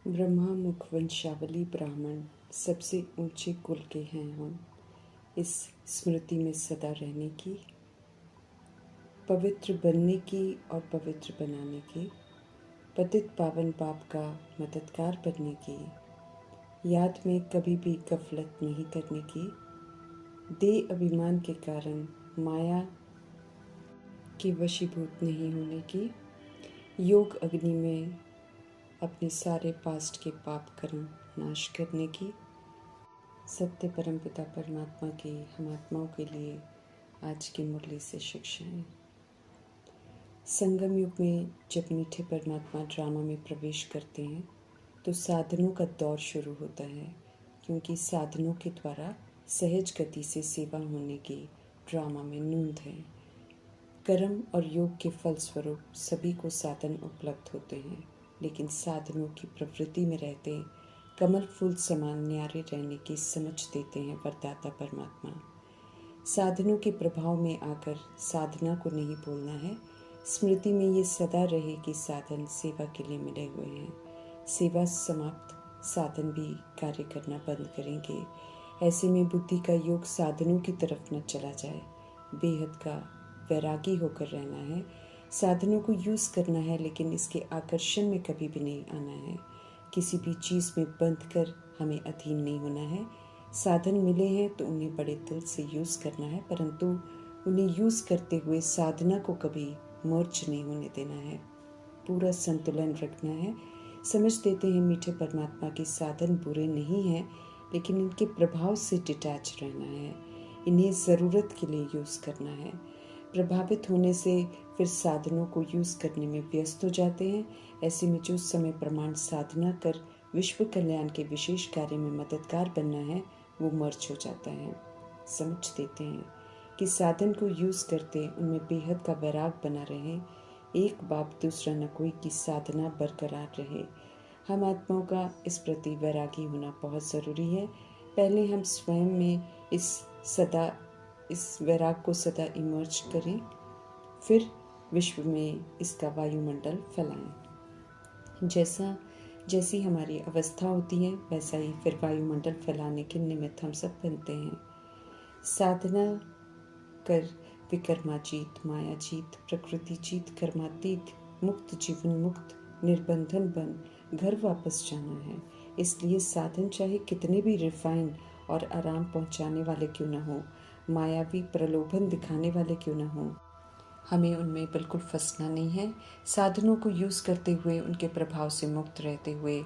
ब्रह्मा मुख वंशावली ब्राह्मण सबसे ऊंचे कुल के हैं हम। इस स्मृति में सदा रहने की, पवित्र बनने की और पवित्र बनाने की, पतित पावन पाप का मददगार बनने की, याद में कभी भी गफलत नहीं करने की, देह अभिमान के कारण माया के वशीभूत नहीं होने की, योग अग्नि में अपने सारे पास्ट के पाप कर्म नाश करने की, सत्य परमपिता परमात्मा की हम आत्माओं के लिए आज की मुरली से शिक्षाएं। संगम युग में जब मीठे परमात्मा ड्रामा में प्रवेश करते हैं तो साधनों का दौर शुरू होता है, क्योंकि साधनों के द्वारा सहज गति से सेवा होने की ड्रामा में नूंद है। कर्म और योग के फलस्वरूप सभी को साधन उपलब्ध होते हैं, लेकिन साधनों की प्रवृत्ति में रहते कमल फूल समान न्यारे रहने की समझ देते हैं वरदाता परमात्मा। साधनों के प्रभाव में आकर साधना को नहीं भूलना है। स्मृति में ये सदा रहे कि साधन सेवा के लिए मिले हुए हैं। सेवा समाप्त, साधन भी कार्य करना बंद करेंगे। ऐसे में बुद्धि का योग साधनों की तरफ न चला जाए। बेहद का वैरागी होकर रहना है। साधनों को यूज़ करना है, लेकिन इसके आकर्षण में कभी भी नहीं आना है। किसी भी चीज़ में बंध कर हमें अधीन नहीं होना है। साधन मिले हैं तो उन्हें बड़े दिल से यूज़ करना है, परंतु उन्हें यूज़ करते हुए साधना को कभी मर्ज नहीं होने देना है। पूरा संतुलन रखना है। समझ देते हैं मीठे परमात्मा के साधन बुरे नहीं हैं, लेकिन इनके प्रभाव से डिटैच रहना है। इन्हें ज़रूरत के लिए यूज़ करना है। प्रभावित होने से फिर साधनों को यूज़ करने में व्यस्त हो जाते हैं। ऐसे में जो समय प्रमाण साधना कर विश्व कल्याण के विशेष कार्य में मददगार बनना है, वो मर्ज हो जाता है। समझ देते हैं कि साधन को यूज़ करते उनमें बेहद का वैराग बना रहे। एक बाप दूसरा न कोई की साधना बरकरार रहे। हम आत्माओं का इस प्रति वैरागी होना बहुत ज़रूरी है। पहले हम स्वयं में इस वैराग को सदा इमर्ज करें, फिर विश्व में इसका वायुमंडल फैलाएं। जैसी हमारी अवस्था होती है, वैसा ही फिर वायुमंडल फैलाने के निमित्त हम सब बनते हैं। साधना कर विकर्माजीत, मायाजीत, प्रकृति जीत, कर्मातीत, मुक्त जीवन मुक्त, निर्बंधन बन घर वापस जाना है। इसलिए साधन चाहे कितने भी रिफाइन और आराम पहुंचाने वाले क्यों न हो, मायावी प्रलोभन दिखाने वाले क्यों न हो, हमें उनमें बिल्कुल फंसना नहीं है। साधनों को यूज़ करते हुए उनके प्रभाव से मुक्त रहते हुए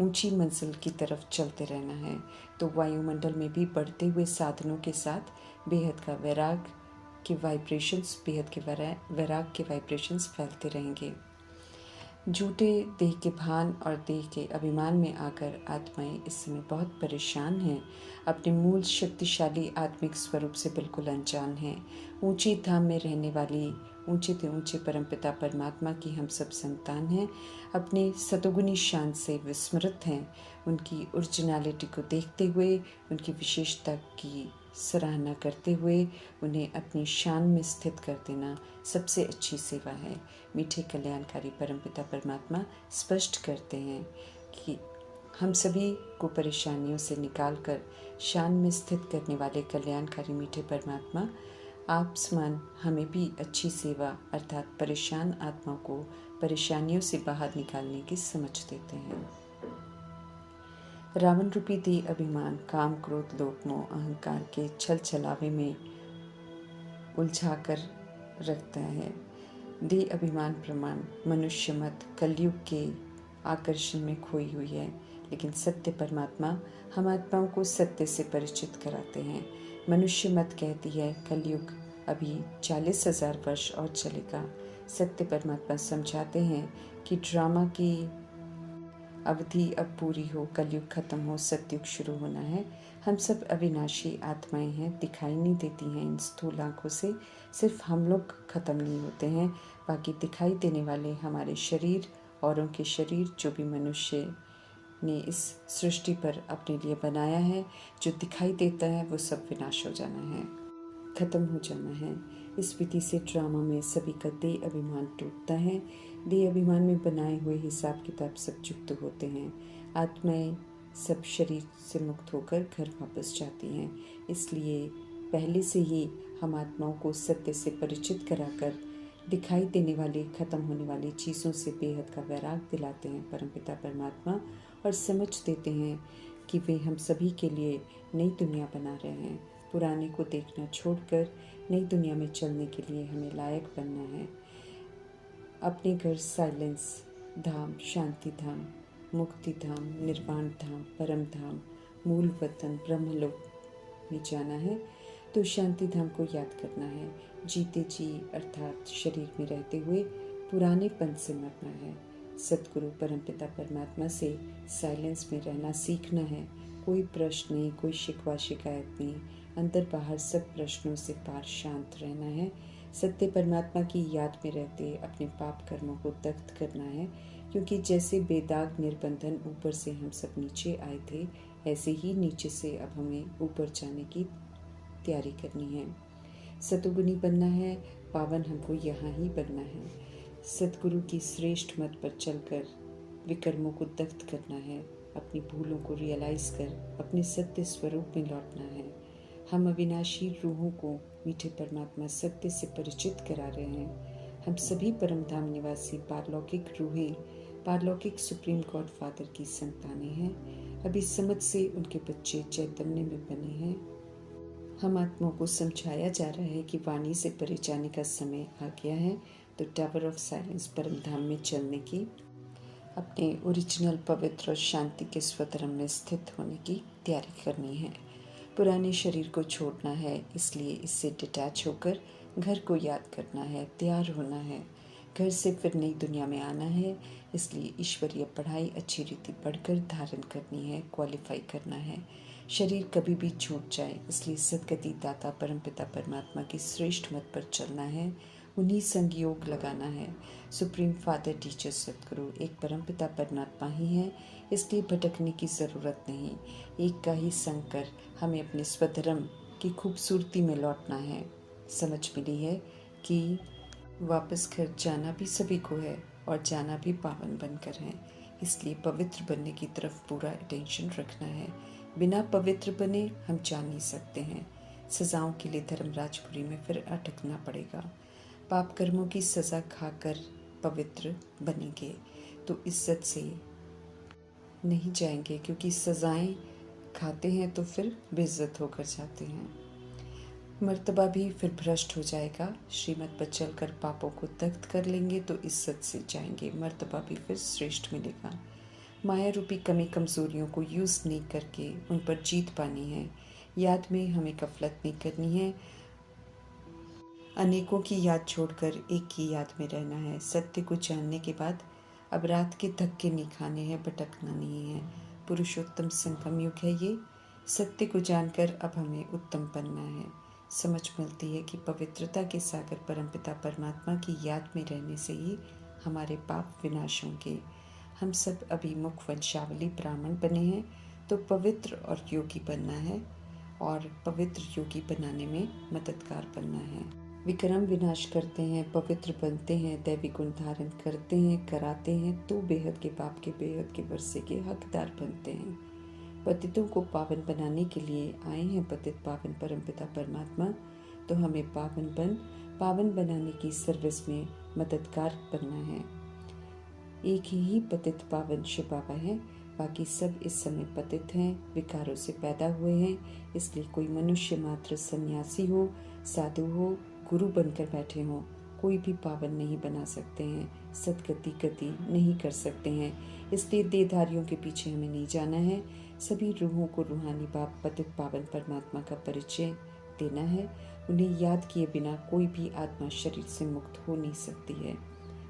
ऊंची मंजिल की तरफ चलते रहना है। तो वायुमंडल में भी बढ़ते हुए साधनों के साथ बेहद का वैराग के वाइब्रेशंस फैलते रहेंगे। झूठे देह के भान और देह के अभिमान में आकर आत्माएं इस समय बहुत परेशान हैं। अपने मूल शक्तिशाली आत्मिक स्वरूप से बिल्कुल अनजान हैं। ऊंची धाम में रहने वाली ऊंचे से ऊंचे परमपिता परमात्मा की हम सब संतान हैं। अपने सतोगुनी शान से विस्मृत हैं। उनकी ओरिजिनलिटी को देखते हुए, उनकी विशेषता की सराहना करते हुए उन्हें अपनी शान में स्थित कर देना सबसे अच्छी सेवा है। मीठे कल्याणकारी परमपिता परमात्मा स्पष्ट करते हैं कि हम सभी को परेशानियों से निकालकर शान में स्थित करने वाले कल्याणकारी मीठे परमात्मा आप समान हमें भी अच्छी सेवा अर्थात परेशान आत्मा को परेशानियों से बाहर निकालने की समझ देते हैं। रावण रूपी देह अभिमान, काम, क्रोध, लोभ, मोह, अहंकार के छल छलावे में उलझा कर रखता है। देह अभिमान प्रमाण मनुष्य मत कलयुग के आकर्षण में खोई हुई है, लेकिन सत्य परमात्मा हम आत्माओं को सत्य से परिचित कराते हैं। मनुष्य मत कहती है कलयुग अभी 40,000 वर्ष और चलेगा। सत्य परमात्मा समझाते हैं कि ड्रामा की अवधि अब पूरी हो, कलयुग खत्म हो, सतयुग शुरू होना है। हम सब अविनाशी आत्माएं हैं, दिखाई नहीं देती हैं इन स्थूल आँखों से। सिर्फ हम लोग खत्म नहीं होते हैं, बाकी दिखाई देने वाले हमारे शरीर, औरों के शरीर, जो भी मनुष्य ने इस सृष्टि पर अपने लिए बनाया है, जो दिखाई देता है, वो सब विनाश हो जाना है, खत्म हो जाना है। इस विधि से ड्रामा में सभी का देह अभिमान टूटता है। देह अभिमान में बनाए हुए हिसाब किताब सब चुप्त होते हैं। आत्माएं सब शरीर से मुक्त होकर घर वापस जाती हैं। इसलिए पहले से ही हम आत्माओं को सत्य से परिचित कराकर दिखाई देने वाली खत्म होने वाली चीज़ों से बेहद का वैराग दिलाते हैं परमपिता परमात्मा, और समझ देते हैं कि वे हम सभी के लिए नई दुनिया बना रहे हैं। पुराने को देखना छोड़कर नई दुनिया में चलने के लिए हमें लायक बनना है। अपने घर साइलेंस धाम, शांति धाम, मुक्ति धाम, निर्वाण धाम, परम धाम, मूल वतन ब्रह्मलोक में जाना है तो शांति धाम को याद करना है। जीते जी अर्थात शरीर में रहते हुए पुरानेपन से मरना है। सतगुरु परमपिता परमात्मा से साइलेंस में रहना सीखना है। कोई प्रश्न नहीं, कोई शिकवा शिकायत नहीं, अंदर बाहर सब प्रश्नों से पार शांत रहना है। सत्य परमात्मा की याद में रहते अपने पाप कर्मों को दग्ध करना है, क्योंकि जैसे बेदाग निर्बंधन ऊपर से हम सब नीचे आए थे, ऐसे ही नीचे से अब हमें ऊपर जाने की तैयारी करनी है। सतुगुनी बनना है, पावन हमको यहाँ ही बनना है। सतगुरु की श्रेष्ठ मत पर चलकर विकर्मों को दग्ध करना है। अपनी भूलों को रियलाइज कर अपने सत्य स्वरूप में लौटना है। हम अविनाशी रूहों को मीठे परमात्मा सत्य से परिचित करा रहे हैं। हम सभी परमधाम निवासी पारलौकिक रूहें, पारलौकिक सुप्रीम गॉड फादर की संतानें हैं। अभी समझ से उनके बच्चे चैतन्य में बने हैं। हम आत्माओं को समझाया जा रहा है कि वाणी से परे जाने का समय आ गया है, तो टावर ऑफ साइलेंस परमधाम में चलने की, अपने ओरिजिनल पवित्र और शांति के स्वधर्म में स्थित होने की तैयारी करनी है। पुराने शरीर को छोड़ना है, इसलिए इससे डिटैच होकर घर को याद करना है, तैयार होना है। घर से फिर नई दुनिया में आना है, इसलिए ईश्वरीय पढ़ाई अच्छी रीति पढ़कर धारण करनी है, क्वालिफाई करना है। शरीर कभी भी छूट जाए, इसलिए सदगति दाता परमपिता परमात्मा की श्रेष्ठ मत पर चलना है, उन्हीं संग योग लगाना है। सुप्रीम फादर टीचर सतगुरु एक परमपिता परमात्मा ही है, इसलिए भटकने की ज़रूरत नहीं। एक का ही संग कर हमें अपने स्वधर्म की खूबसूरती में लौटना है। समझ मिली है कि वापस घर जाना भी सभी को है और जाना भी पावन बनकर है, इसलिए पवित्र बनने की तरफ पूरा अटेंशन रखना है। बिना पवित्र बने हम जा नहीं सकते हैं। सजाओं के लिए धर्मराजपुरी में फिर अटकना पड़ेगा। पाप कर्मों की सज़ा खाकर पवित्र बनेंगे तो इज्जत से नहीं जाएंगे, क्योंकि सज़ाएं खाते हैं तो फिर बेइज्जत होकर जाते हैं। मर्तबा भी फिर भ्रष्ट हो जाएगा। श्रीमत पर चलकर पापों को दग्ध कर लेंगे तो इज्जत से जाएंगे, मर्तबा भी फिर श्रेष्ठ मिलेगा। माया रूपी कमी कमज़ोरियों को यूज़ नहीं करके उन पर जीत पानी है। याद में हमें गफलत नहीं करनी है। अनेकों की याद छोड़कर एक की याद में रहना है। सत्य को जानने के बाद अब रात के धक्के नहीं खाने हैं, भटकना नहीं है। पुरुषोत्तम संगम युग है ये। सत्य को जानकर अब हमें उत्तम बनना है। समझ मिलती है कि पवित्रता के सागर परमपिता परमात्मा की याद में रहने से ही हमारे पाप विनाश होंगे। हम सब अभी मुख वंशावली ब्राह्मण बने हैं, तो पवित्र और योगी बनना है, और पवित्र योगी बनाने में मददगार बनना है। विक्रम विनाश करते हैं, पवित्र बनते हैं, दैवी गुण धारण करते हैं, कराते हैं, तो बेहद के पाप के बेहद के वर्षे के हकदार बनते हैं। पतितों को पावन बनाने के लिए आए हैं पतित पावन परमपिता परमात्मा, तो हमें पावन बनाने की सर्विस में मददगार बनना है। एक ही पतित पावन शिव बाबा है, बाकी सब इस समय पतित हैं, विकारों से पैदा हुए हैं। इसलिए कोई मनुष्य मात्र सन्यासी हो, साधु हो, गुरु बनकर बैठे हों, कोई भी पावन नहीं बना सकते हैं, सदगति गति नहीं कर सकते हैं। इसलिए देहधारियों के पीछे हमें नहीं जाना है। सभी रूहों को रूहानी बाप पतित पावन परमात्मा का परिचय देना है। उन्हें याद किए बिना कोई भी आत्मा शरीर से मुक्त हो नहीं सकती है।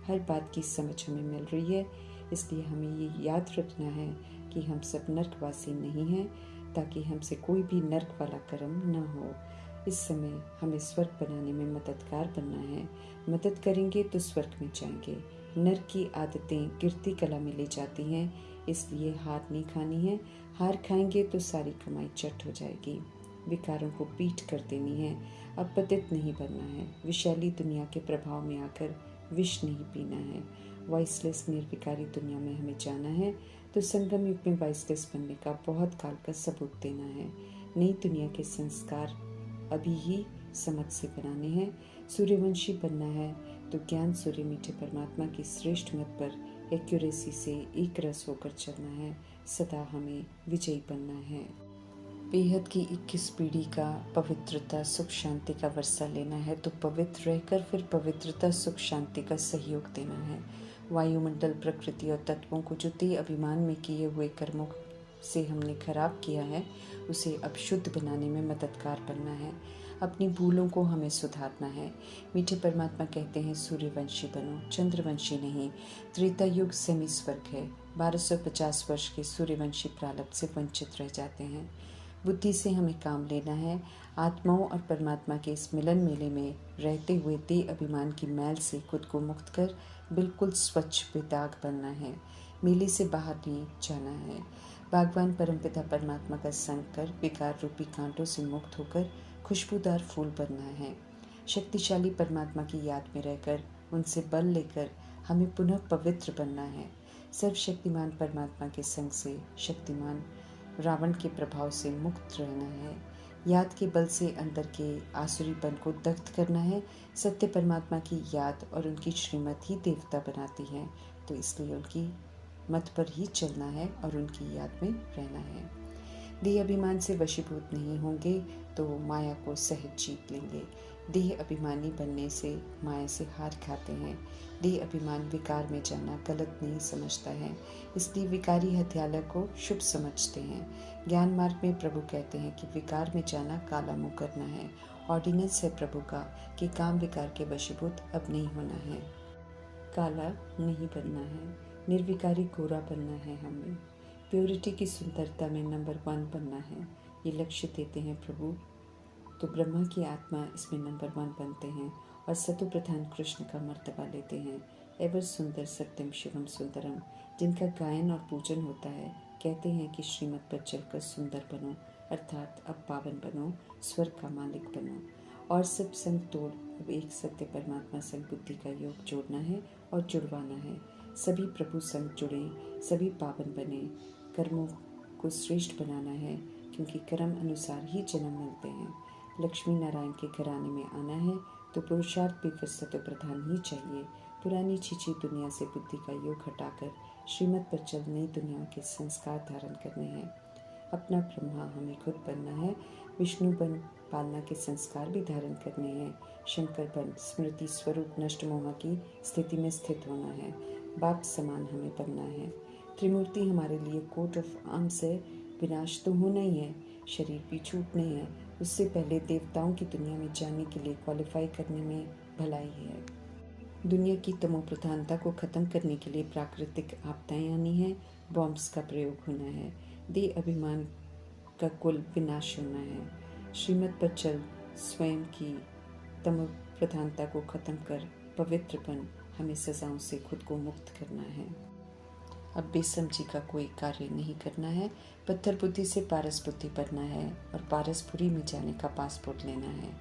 हर बात की समझ हमें मिल रही है, इसलिए हमें ये याद रखना है कि हम सब नर्कवासी नहीं हैं, ताकि हमसे कोई भी नर्क वाला कर्म न हो। इस समय हमें स्वर्ग बनाने में मददगार बनना है। मदद करेंगे तो स्वर्ग में जाएंगे। नर्क की आदतें गिरती कला में ले जाती हैं, इसलिए हार नहीं खानी है। हार खाएंगे तो सारी कमाई चट हो जाएगी। विकारों को पीठ कर देनी है। अब पतित नहीं बनना है। विषैली दुनिया के प्रभाव में आकर विष नहीं पीना है। वॉइसलेस निर्विकारी दुनिया में हमें जाना है तो संगम युग में वॉइसलेस बनने का बहुत काल का सबूत देना है। नई दुनिया के संस्कार अभी ही समझ से बनाने हैं। सूर्यवंशी बनना है तो ज्ञान सूर्य मीठे परमात्मा की श्रेष्ठ मत पर एक्यूरेसी से एक रस होकर चलना है। सदा हमें विजयी बनना है। बेहद की 21 पीढ़ी का पवित्रता सुख शांति का वर्षा लेना है तो पवित्र रहकर फिर पवित्रता सुख शांति का सहयोग देना है। वायुमंडल प्रकृति और तत्वों को जो ते अभिमान में किए हुए कर्मों से हमने खराब किया है उसे अब शुद्ध बनाने में मददगार बनना है। अपनी भूलों को हमें सुधारना है। मीठे परमात्मा कहते हैं सूर्यवंशी बनो, चंद्रवंशी नहीं। त्रेता युग सेमी स्वर्ग है। 1250 वर्ष के सूर्यवंशी प्रारब्ध से वंचित रह जाते हैं। बुद्धि से हमें काम लेना है। आत्माओं और परमात्मा के इस मिलन मेले में रहते हुए देह अभिमान की मैल से खुद को मुक्त कर बिल्कुल स्वच्छ बेदाग बनना है। मेले से बाहर नहीं जाना है। भगवान परमपिता परमात्मा का संग कर विकार रूपी कांटों से मुक्त होकर खुशबूदार फूल बनना है। शक्तिशाली परमात्मा की याद में रहकर उनसे बल लेकर हमें पुनः पवित्र बनना है। सर्वशक्तिमान परमात्मा के संग से शक्तिमान रावण के प्रभाव से मुक्त रहना है। याद के बल से अंदर के आसुरीपन को दग्ध करना है। सत्य परमात्मा की याद और उनकी श्रीमत ही देवता बनाती है, तो इसलिए उनकी मत पर ही चलना है और उनकी याद में रहना है। देह अभिमान से वशीभूत नहीं होंगे तो माया को सहज जीत लेंगे। देह अभिमानी बनने से माया से हार खाते हैं। देह अभिमान विकार में जाना गलत नहीं समझता है, इसलिए विकारी हत्यालय को शुभ समझते हैं। ज्ञान मार्ग में प्रभु कहते हैं कि विकार में जाना काला मुँह करना है। ऑर्डिनेंस है प्रभु का कि काम विकार के वशीभूत अब नहीं होना है, काला नहीं बनना है, निर्विकारी गोरा बनना है। हमें प्योरिटी की सुंदरता में नंबर 1 बनना है। ये लक्ष्य देते हैं प्रभु, तो ब्रह्मा की आत्मा इसमें नंबर 1 बनते हैं और सतु प्रधान कृष्ण का मर्तबा लेते हैं। एवर सुंदर सत्यम शिवम सुंदरम, जिनका गायन और पूजन होता है, कहते हैं कि श्रीमत पर चलकर सुंदर बनो, अर्थात अब पावन बनो, स्वर्ग का मालिक बनो। और सब संग तोड़ अब एक सत्य परमात्मा संग बुद्धि का योग जोड़ना है और जुड़वाना है। सभी प्रभु संग जुड़ें, सभी पावन बने। कर्मों को श्रेष्ठ बनाना है, क्योंकि कर्म अनुसार ही जन्म मिलते हैं। लक्ष्मी नारायण के घराने में आना है तो पुरुषार्थ भी फिर सत्य प्रधान ही चाहिए। पुरानी छीछी दुनिया से बुद्धि का योग हटाकर श्रीमत पर चल नई दुनिया के संस्कार धारण करने हैं। अपना ब्रह्मा हमें खुद बनना है। विष्णु बन पालना के संस्कार भी धारण करने हैं। शंकर बन स्मृति स्वरूप नष्ट मोह की स्थिति में स्थित होना है। बाप समान हमें बनना है। त्रिमूर्ति हमारे लिए कोट ऑफ आर्म्स है। विनाश तो होना ही है, शरीर भी छूटने है। उससे पहले देवताओं की दुनिया में जाने के लिए क्वालिफाई करने में भलाई है। दुनिया की तमो प्रधानता को खत्म करने के लिए प्राकृतिक आपदाएं आनी है। बॉम्ब्स का प्रयोग होना है। देह अभिमान का कुल विनाश होना है। श्रीमत पर चल स्वयं की तमो प्रधानता को खत्म कर पवित्रपन हमें सजाओं से खुद को मुक्त करना है। अब बेसमझी का कोई कार्य नहीं करना है। पत्थर बुद्धि से पारस बुद्धि बनना है और पारसपुरी में जाने का पासपोर्ट लेना है।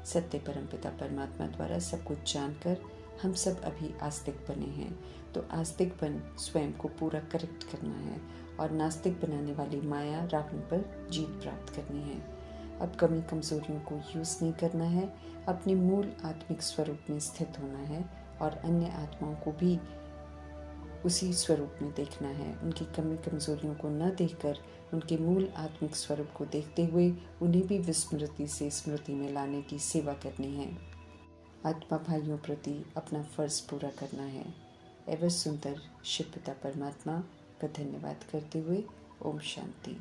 सत्य परमपिता परमात्मा द्वारा सब कुछ जानकर हम सब अभी आस्तिक बने हैं, तो आस्तिक बन स्वयं को पूरा करेक्ट करना है और नास्तिक बनाने वाली माया रावण पर जीत प्राप्त करनी है। अब कमी कमजोरियों को यूज़ नहीं करना है, अपने मूल आत्मिक स्वरूप में स्थित होना है और अन्य आत्माओं को भी उसी स्वरूप में देखना है। उनकी कमी कमजोरियों को न देखकर उनके मूल आत्मिक स्वरूप को देखते हुए उन्हें भी विस्मृति से स्मृति में लाने की सेवा करनी है। आत्मा भाइयों प्रति अपना फर्ज पूरा करना है। एवं सुंदर शिव पिता परमात्मा का धन्यवाद करते हुए ओम शांति।